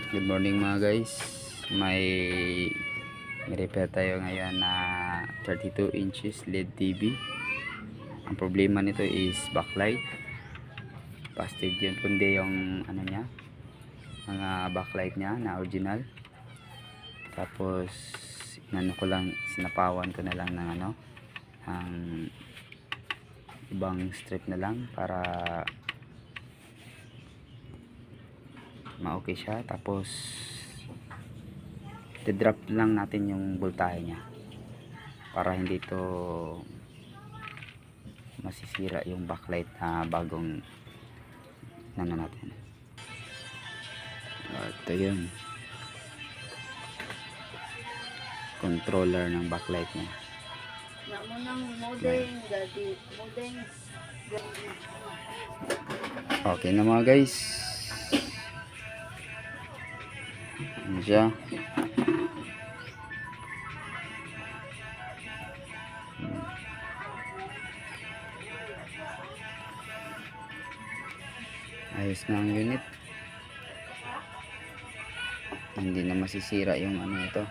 Good morning mga guys. May repair tayo ngayon na 32 inches LED TV. Ang problema nito is backlight. Busted yun, kundi yung ano niya, mga backlight niya na original. Tapos inano ko lang, sinapawan ko na lang ng ano, ang ibang strip na lang para ma-okay siya. Tapos i-drop lang natin yung voltahe niya para hindi to masisira yung backlight na bagong nano natin. Ito yun, controller ng backlight niya. Okay na mga guys, ano siya, ayos na ang unit, hindi na masisira yung ano ito.